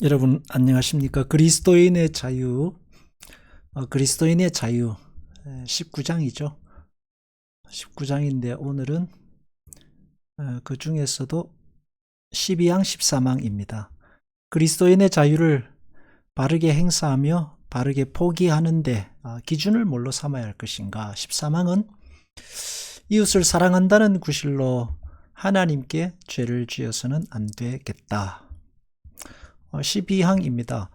여러분 안녕하십니까? 그리스도인의 자유, 그리스도인의 자유 19장이죠. 19장인데 오늘은 그 중에서도 12양 13항입니다. 그리스도인의 자유를 바르게 행사하며 바르게 포기하는데 기준을 뭘로 삼아야 할 것인가? 13항은 이웃을 사랑한다는 구실로 하나님께 죄를 지어서는 안 되겠다. 12항입니다.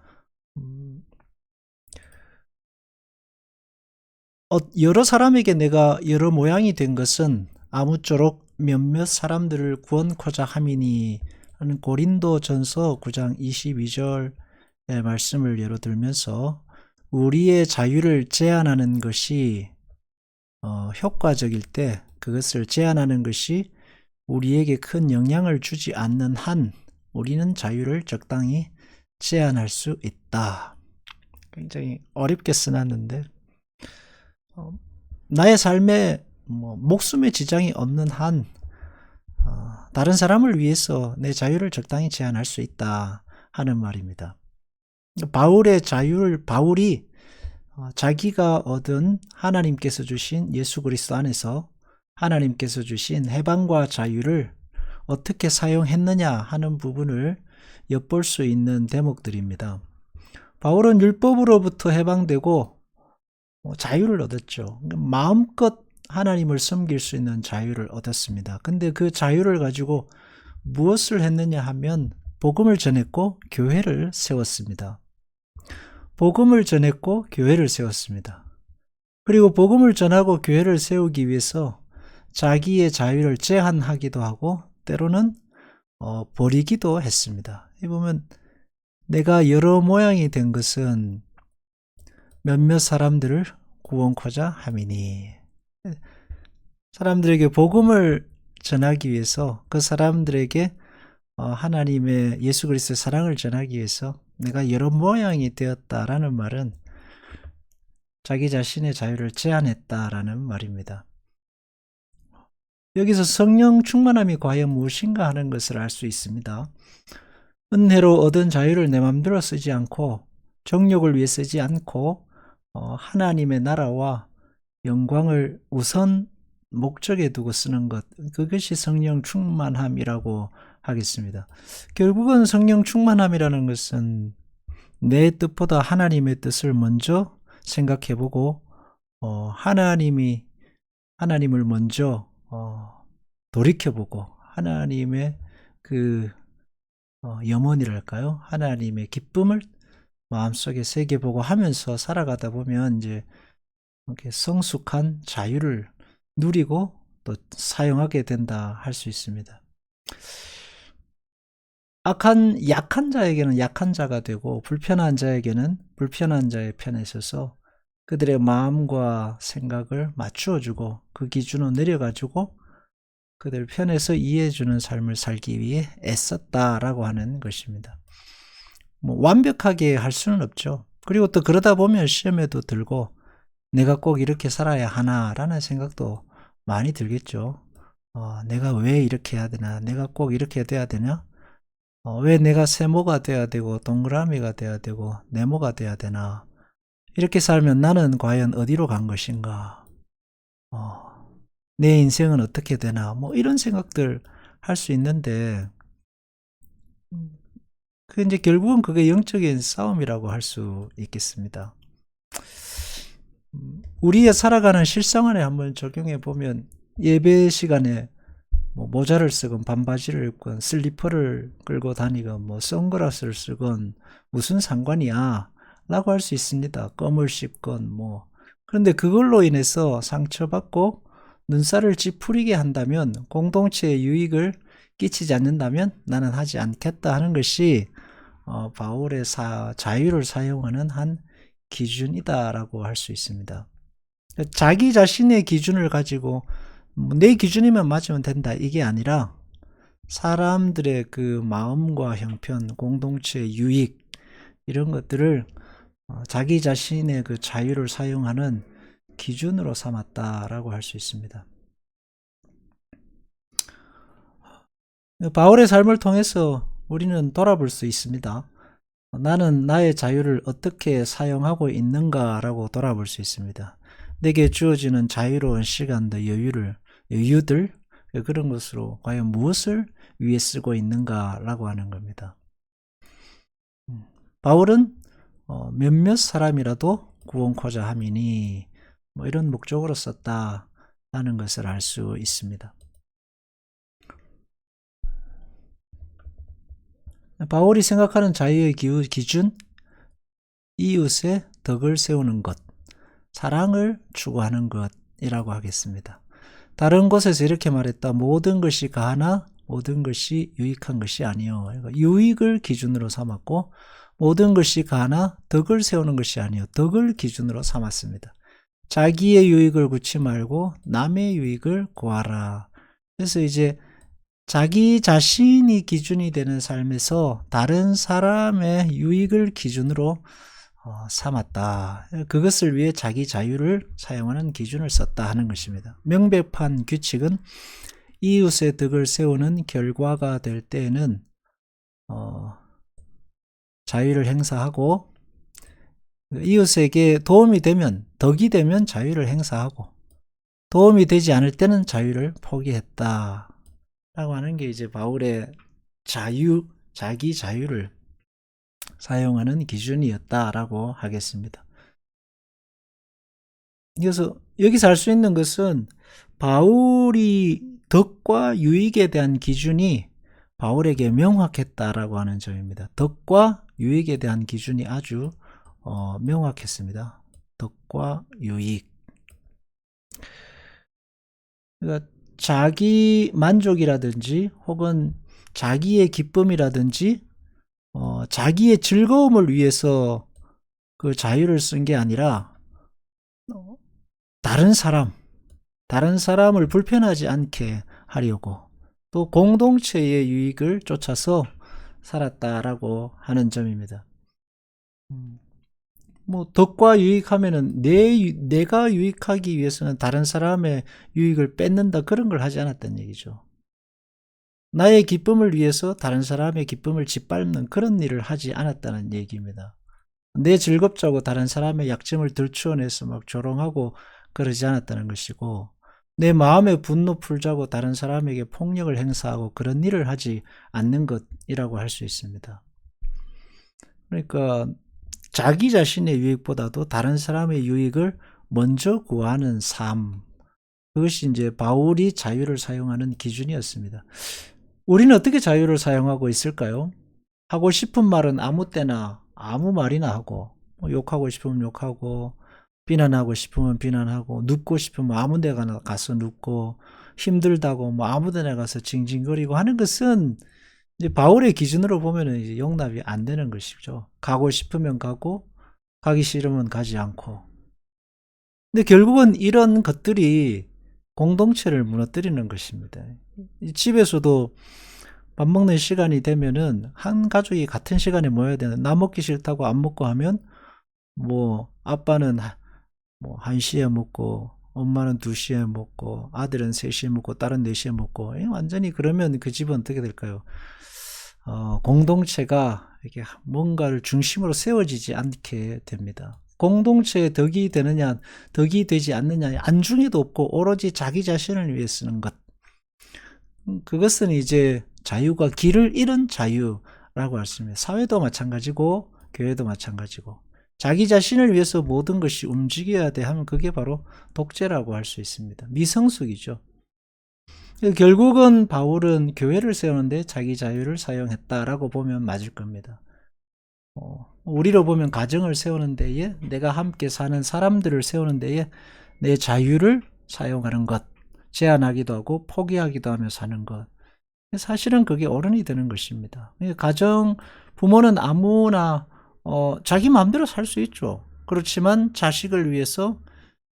여러 사람에게 내가 여러 모양이 된 것은 아무쪼록 몇몇 사람들을 구원코자 함이니 하는 고린도전서 9장 22절의 말씀을 예로 들면서 우리의 자유를 제한하는 것이 효과적일 때, 그것을 제한하는 것이 우리에게 큰 영향을 주지 않는 한 우리는 자유를 적당히 제한할 수 있다. 굉장히 어렵게 써놨는데 나의 삶에 목숨의 지장이 없는 한 다른 사람을 위해서 내 자유를 적당히 제한할 수 있다 하는 말입니다. 바울의 자유를 바울이 자기가 얻은 하나님께서 주신 예수 그리스도 안에서 하나님께서 주신 해방과 자유를 어떻게 사용했느냐 하는 부분을 엿볼 수 있는 대목들입니다. 바울은 율법으로부터 해방되고 자유를 얻었죠. 마음껏 하나님을 섬길 수 있는 자유를 얻었습니다. 근데 그 자유를 가지고 무엇을 했느냐 하면 복음을 전했고 교회를 세웠습니다. 복음을 전했고 교회를 세웠습니다. 그리고 복음을 전하고 교회를 세우기 위해서 자기의 자유를 제한하기도 하고 때로는 버리기도 했습니다. 이 보면 내가 여러 모양이 된 것은 몇몇 사람들을 구원코자 함이니, 사람들에게 복음을 전하기 위해서 그 사람들에게 하나님의 예수 그리스도의 사랑을 전하기 위해서 내가 여러 모양이 되었다라는 말은 자기 자신의 자유를 제한했다라는 말입니다. 여기서 성령 충만함이 과연 무엇인가 하는 것을 알 수 있습니다. 은혜로 얻은 자유를 내 맘대로 쓰지 않고 정욕을 위해 쓰지 않고 하나님의 나라와 영광을 우선 목적에 두고 쓰는 것, 그것이 성령 충만함이라고 하겠습니다. 결국은 성령 충만함이라는 것은 내 뜻보다 하나님의 뜻을 먼저 생각해보고 하나님을 먼저 돌이켜보고 하나님의 그 염원이랄까요? 하나님의 기쁨을 마음속에 새겨보고 하면서 살아가다 보면 이제 이렇게 성숙한 자유를 누리고 또 사용하게 된다 할 수 있습니다. 약한 자에게는 약한 자가 되고 불편한 자에게는 불편한 자의 편에 서서 그들의 마음과 생각을 맞추어주고 그 기준으로 내려가지고 그들 편에서 이해해주는 삶을 살기 위해 애썼다라고 하는 것입니다. 완벽하게 할 수는 없죠. 그리고 또 그러다 보면 시험에도 들고 내가 꼭 이렇게 살아야 하나라는 생각도 많이 들겠죠. 내가 왜 이렇게 해야 되나? 내가 꼭 이렇게 돼야 되냐? 왜 내가 세모가 돼야 되고 동그라미가 돼야 되고 네모가 돼야 되나? 이렇게 살면 나는 과연 어디로 간 것인가? 내 인생은 어떻게 되나? 이런 생각들 할 수 있는데 그 이제 결국은 그게 영적인 싸움이라고 할 수 있겠습니다. 우리의 살아가는 실생활에 한번 적용해 보면 예배 시간에 모자를 쓰건 반바지를 입건 슬리퍼를 끌고 다니건 선글라스를 쓰건 무슨 상관이야 라고 할 수 있습니다. 껌을 씹건 그런데 그걸로 인해서 상처받고 눈살을 찌푸리게 한다면, 공동체의 유익을 끼치지 않는다면 나는 하지 않겠다 하는 것이 바울의 자유를 사용하는 한 기준이다라고 할 수 있습니다. 자기 자신의 기준을 가지고 내 기준이면 맞으면 된다 이게 아니라 사람들의 그 마음과 형편, 공동체의 유익 이런 것들을 자기 자신의 그 자유를 사용하는 기준으로 삼았다라고 할 수 있습니다. 바울의 삶을 통해서 우리는 돌아볼 수 있습니다. 나는 나의 자유를 어떻게 사용하고 있는가라고 돌아볼 수 있습니다. 내게 주어지는 자유로운 시간도 여유들, 그런 것으로 과연 무엇을 위해 쓰고 있는가라고 하는 겁니다. 바울은 몇몇 사람이라도 구원코자 함이니 뭐 이런 목적으로 썼다라는 것을 알 수 있습니다. 바울이 생각하는 자유의 기준, 이웃의 덕을 세우는 것, 사랑을 추구하는 것이라고 하겠습니다. 다른 곳에서 이렇게 말했다. 모든 것이 가하나 모든 것이 유익한 것이 아니요. 그러니까 유익을 기준으로 삼았고 모든 것이 가하나 덕을 세우는 것이 아니요. 덕을 기준으로 삼았습니다. 자기의 유익을 구치 말고 남의 유익을 구하라. 그래서 이제 자기 자신이 기준이 되는 삶에서 다른 사람의 유익을 기준으로 삼았다. 그것을 위해 자기 자유를 사용하는 기준을 썼다 하는 것입니다. 명백한 규칙은 이웃의 덕을 세우는 결과가 될 때에는 자유를 행사하고 이웃에게 도움이 되면 덕이 되면 자유를 행사하고 도움이 되지 않을 때는 자유를 포기했다 라고 하는 게 이제 바울의 자기 자유를 사용하는 기준이었다라고 하겠습니다. 그래서 여기서 알 수 있는 것은 바울이 덕과 유익에 대한 기준이 바울에게 명확했다라고 하는 점입니다. 덕과 유익에 대한 기준이 아주 명확했습니다. 덕과 유익. 그러니까 자기 만족이라든지 혹은 자기의 기쁨이라든지 자기의 즐거움을 위해서 그 자유를 쓴 게 아니라 다른 사람을 불편하지 않게 하려고 또 공동체의 유익을 쫓아서 살았다라고 하는 점입니다. 뭐 덕과 유익하면은 내가 유익하기 위해서는 다른 사람의 유익을 뺏는다 그런 걸 하지 않았다는 얘기죠. 나의 기쁨을 위해서 다른 사람의 기쁨을 짓밟는 그런 일을 하지 않았다는 얘기입니다. 내 즐겁자고 다른 사람의 약점을 들추어내서 막 조롱하고 그러지 않았다는 것이고 내 마음의 분노 풀자고 다른 사람에게 폭력을 행사하고 그런 일을 하지 않는 것이라고 할 수 있습니다. 그러니까 자기 자신의 유익보다도 다른 사람의 유익을 먼저 구하는 삶, 그것이 이제 바울이 자유를 사용하는 기준이었습니다. 우리는 어떻게 자유를 사용하고 있을까요? 하고 싶은 말은 아무 때나 아무 말이나 하고 욕하고 싶으면 욕하고 비난하고 싶으면 비난하고 눕고 싶으면 아무 데 가서 눕고 힘들다고 뭐 아무 데나 가서 징징거리고 하는 것은 이제 바울의 기준으로 보면은 이제 용납이 안 되는 것이죠. 가고 싶으면 가고 가기 싫으면 가지 않고. 근데 결국은 이런 것들이 공동체를 무너뜨리는 것입니다. 집에서도 밥 먹는 시간이 되면은 한 가족이 같은 시간에 모여야 되는, 나 먹기 싫다고 안 먹고 하면 뭐 아빠는 뭐 1시에 먹고 엄마는 2시에 먹고 아들은 3시에 먹고 딸은 4시에 먹고 완전히 그러면 그 집은 어떻게 될까요? 공동체가 이렇게 뭔가를 중심으로 세워지지 않게 됩니다. 공동체에 덕이 되느냐 덕이 되지 않느냐 안중에도 없고 오로지 자기 자신을 위해 쓰는 것, 그것은 이제 자유가 길을 잃은 자유라고 할 수 있습니다. 사회도 마찬가지고 교회도 마찬가지고 자기 자신을 위해서 모든 것이 움직여야 돼 하면 그게 바로 독재라고 할 수 있습니다. 미성숙이죠. 결국은 바울은 교회를 세우는데 자기 자유를 사용했다라고 보면 맞을 겁니다. 우리로 보면 가정을 세우는 데에, 내가 함께 사는 사람들을 세우는 데에 내 자유를 사용하는 것, 제한하기도 하고 포기하기도 하며 사는 것, 사실은 그게 어른이 되는 것입니다. 부모는 아무나 자기 마음대로 살 수 있죠. 그렇지만 자식을 위해서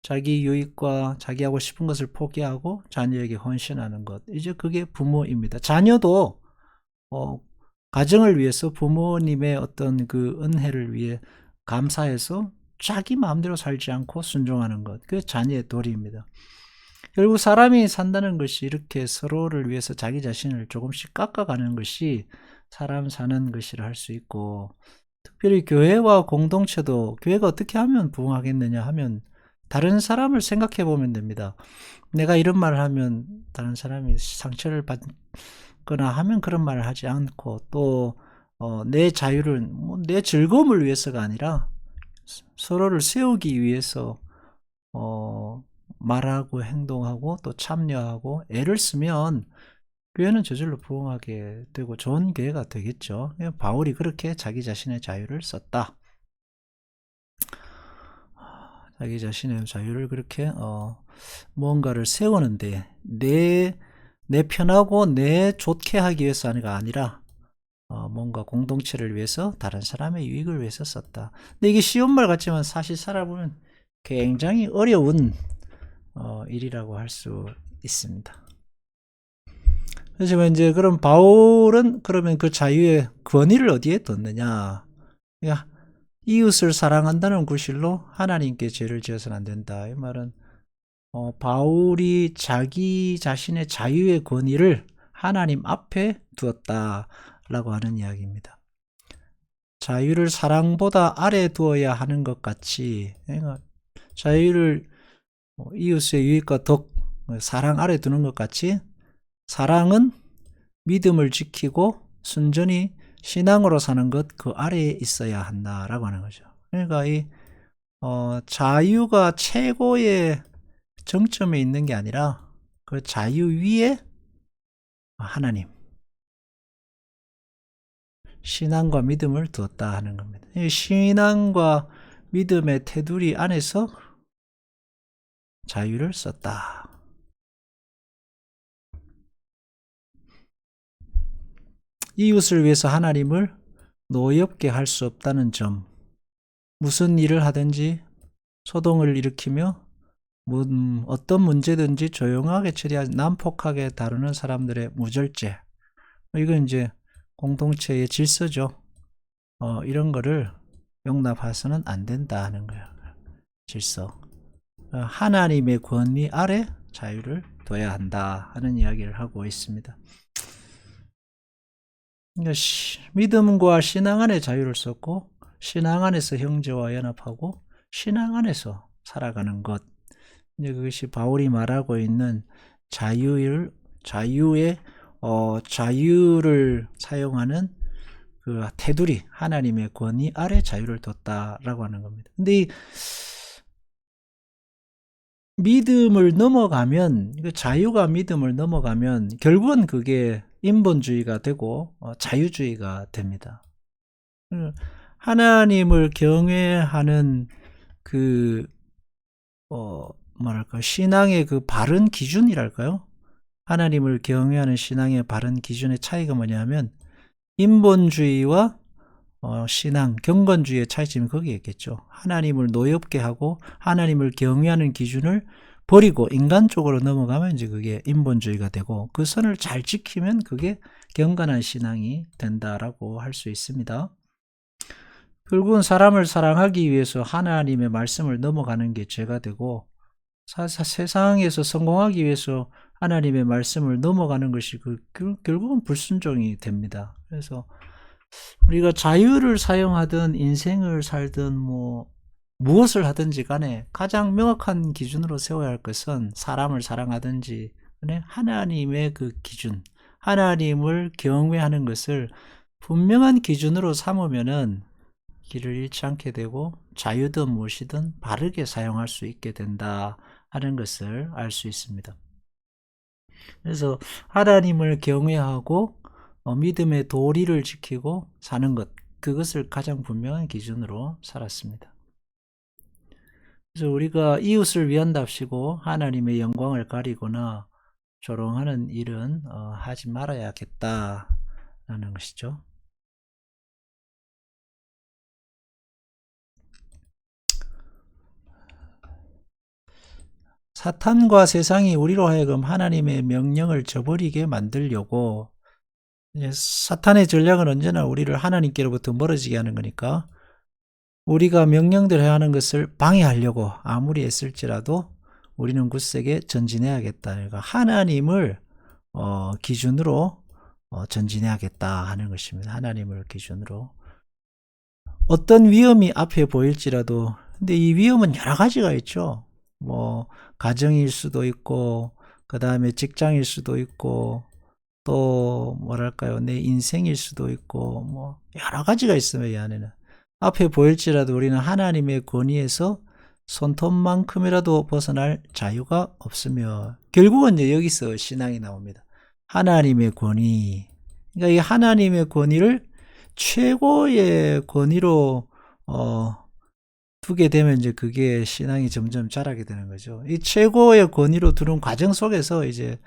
자기 유익과 자기 하고 싶은 것을 포기하고 자녀에게 헌신하는 것, 이제 그게 부모입니다. 자녀도 가정을 위해서 부모님의 어떤 그 은혜를 위해 감사해서 자기 마음대로 살지 않고 순종하는 것, 그게 자녀의 도리입니다. 결국 사람이 산다는 것이 이렇게 서로를 위해서 자기 자신을 조금씩 깎아가는 것이 사람 사는 것이라 할 수 있고, 특별히 교회와 공동체도 교회가 어떻게 하면 부흥하겠느냐 하면 다른 사람을 생각해 보면 됩니다. 내가 이런 말을 하면 다른 사람이 상처를 받거나 하면 그런 말을 하지 않고 또 내 자유를 내 즐거움을 위해서가 아니라 서로를 세우기 위해서 말하고 행동하고 또 참여하고 애를 쓰면 교회는 저절로 부흥하게 되고 좋은 교회가 되겠죠. 바울이 그렇게 자기 자신의 자유를 썼다. 자기 자신의 자유를 그렇게 무언가를 세우는데 내 편하고 내 좋게 하기 위해서가 아니라 뭔가 공동체를 위해서 다른 사람의 유익을 위해서 썼다. 근데 이게 쉬운 말 같지만 사실 살아보면 굉장히 어려운 일이라고 할 수 있습니다. 하지만 이제 그럼 바울은 그러면 그 자유의 권위를 어디에 뒀느냐? 그러니까 이웃을 사랑한다는 구실로 하나님께 죄를 지어서는 안 된다. 이 말은 바울이 자기 자신의 자유의 권위를 하나님 앞에 두었다라고 하는 이야기입니다. 자유를 사랑보다 아래 두어야 하는 것 같이, 그러니까 자유를 이웃의 유익과 덕, 사랑 아래 두는 것 같이 사랑은 믿음을 지키고 순전히 신앙으로 사는 것 그 아래에 있어야 한다라고 하는 거죠. 그러니까 이 자유가 최고의 정점에 있는 게 아니라 그 자유 위에 하나님, 신앙과 믿음을 두었다 하는 겁니다. 신앙과 믿음의 테두리 안에서 자유를 썼다. 이웃을 위해서 하나님을 노엽게 할 수 없다는 점, 무슨 일을 하든지 소동을 일으키며 어떤 문제든지 조용하게 처리하지 난폭하게 다루는 사람들의 무절제, 이건 이제 공동체의 질서죠. 이런 거를 용납해서는 안 된다 하는 거예요. 질서. 하나님의 권위 아래 자유를 둬야 한다 하는 이야기를 하고 있습니다. 그러니까 믿음과 신앙 안에 자유를 썼고 신앙 안에서 형제와 연합하고 신앙 안에서 살아가는 것, 이제 그것이 바울이 말하고 있는 자유의 자유를 사용하는 그 테두리, 하나님의 권위 아래 자유를 뒀다라고 하는 겁니다. 근데 이 믿음을 넘어가면, 자유가 믿음을 넘어가면 결국은 그게 인본주의가 되고 자유주의가 됩니다. 하나님을 경외하는 그 뭐랄까 신앙의 그 바른 기준이랄까요? 하나님을 경외하는 신앙의 바른 기준의 차이가 뭐냐면 인본주의와 신앙, 경건주의의 차이점이 거기에 있겠죠. 하나님을 노엽게 하고 하나님을 경외하는 기준을 버리고 인간적으로 넘어가면 이제 그게 인본주의가 되고 그 선을 잘 지키면 그게 경건한 신앙이 된다라고 할 수 있습니다. 결국은 사람을 사랑하기 위해서 하나님의 말씀을 넘어가는 게 죄가 되고 세상에서 성공하기 위해서 하나님의 말씀을 넘어가는 것이 결국은 불순종이 됩니다. 그래서 우리가 자유를 사용하든 인생을 살든 무엇을 하든지 간에 가장 명확한 기준으로 세워야 할 것은 사람을 사랑하든지 하나님의 그 기준, 하나님을 경외하는 것을 분명한 기준으로 삼으면은 길을 잃지 않게 되고 자유든 무엇이든 바르게 사용할 수 있게 된다 하는 것을 알 수 있습니다. 그래서 하나님을 경외하고 믿음의 도리를 지키고 사는 것, 그것을 가장 분명한 기준으로 살았습니다. 그래서 우리가 이웃을 위한답시고 하나님의 영광을 가리거나 조롱하는 일은 하지 말아야겠다라는 것이죠. 사탄과 세상이 우리로 하여금 하나님의 명령을 저버리게 만들려고, 사탄의 전략은 언제나 우리를 하나님께로부터 멀어지게 하는 거니까 우리가 명령대로 해야 하는 것을 방해하려고 아무리 애쓸지라도 우리는 굳세게 전진해야겠다. 그러니까 하나님을 기준으로 전진해야겠다 하는 것입니다. 하나님을 기준으로. 어떤 위험이 앞에 보일지라도, 근데 이 위험은 여러 가지가 있죠. 뭐 가정일 수도 있고, 그 다음에 직장일 수도 있고, 또 뭐랄까요, 내 인생일 수도 있고, 뭐 여러 가지가 있어요. 이 안에는 앞에 보일지라도 우리는 하나님의 권위에서 손톱만큼이라도 벗어날 자유가 없으며, 결국은 여기서 신앙이 나옵니다. 하나님의 권위. 그러니까 이 하나님의 권위를 최고의 권위로 두게 되면 이제 그게 신앙이 점점 자라게 되는 거죠. 이 최고의 권위로 두는 과정 속에서 이제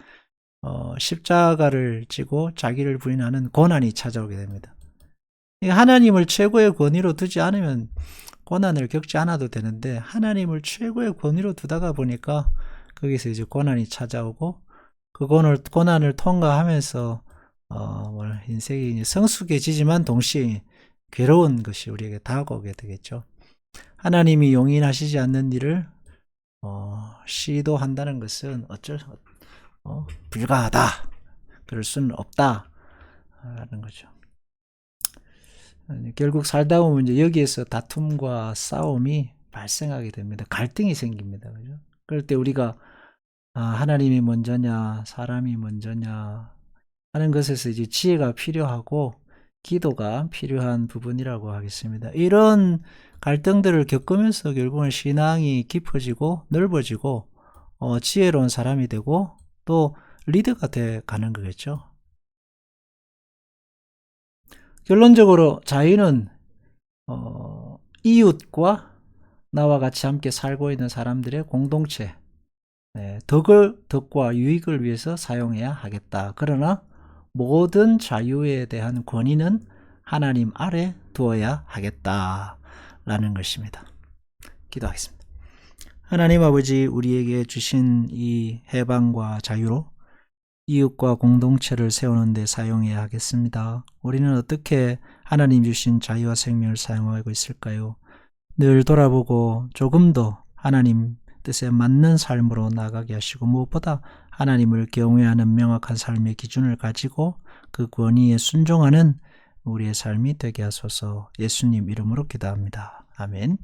십자가를 지고 자기를 부인하는 고난이 찾아오게 됩니다. 하나님을 최고의 권위로 두지 않으면 고난을 겪지 않아도 되는데, 하나님을 최고의 권위로 두다가 보니까 거기서 이제 고난이 찾아오고, 그 고난을 통과하면서 인생이 성숙해지지만 동시에 괴로운 것이 우리에게 다가오게 되겠죠. 하나님이 용인하시지 않는 일을 시도한다는 것은 불가하다, 그럴 수는 없다 라는 거죠. 결국 살다 보면 이제 여기에서 다툼과 싸움이 발생하게 됩니다. 갈등이 생깁니다. 그죠? 그럴 때 우리가 하나님이 먼저냐, 사람이 먼저냐 하는 것에서 이제 지혜가 필요하고 기도가 필요한 부분이라고 하겠습니다. 이런 갈등들을 겪으면서 결국은 신앙이 깊어지고 넓어지고 지혜로운 사람이 되고 또 리더가 돼 가는 거겠죠. 결론적으로 자유는 이웃과 나와 같이 함께 살고 있는 사람들의 공동체, 덕과 유익을 위해서 사용해야 하겠다. 그러나 모든 자유에 대한 권위는 하나님 아래 두어야 하겠다라는 것입니다. 기도하겠습니다. 하나님 아버지, 우리에게 주신 이 해방과 자유로 이웃과 공동체를 세우는 데 사용해야 하겠습니다. 우리는 어떻게 하나님 주신 자유와 생명을 사용하고 있을까요? 늘 돌아보고 조금 더 하나님 뜻에 맞는 삶으로 나가게 하시고, 무엇보다 하나님을 경외하는 명확한 삶의 기준을 가지고 그 권위에 순종하는 우리의 삶이 되게 하소서. 예수님 이름으로 기도합니다. 아멘.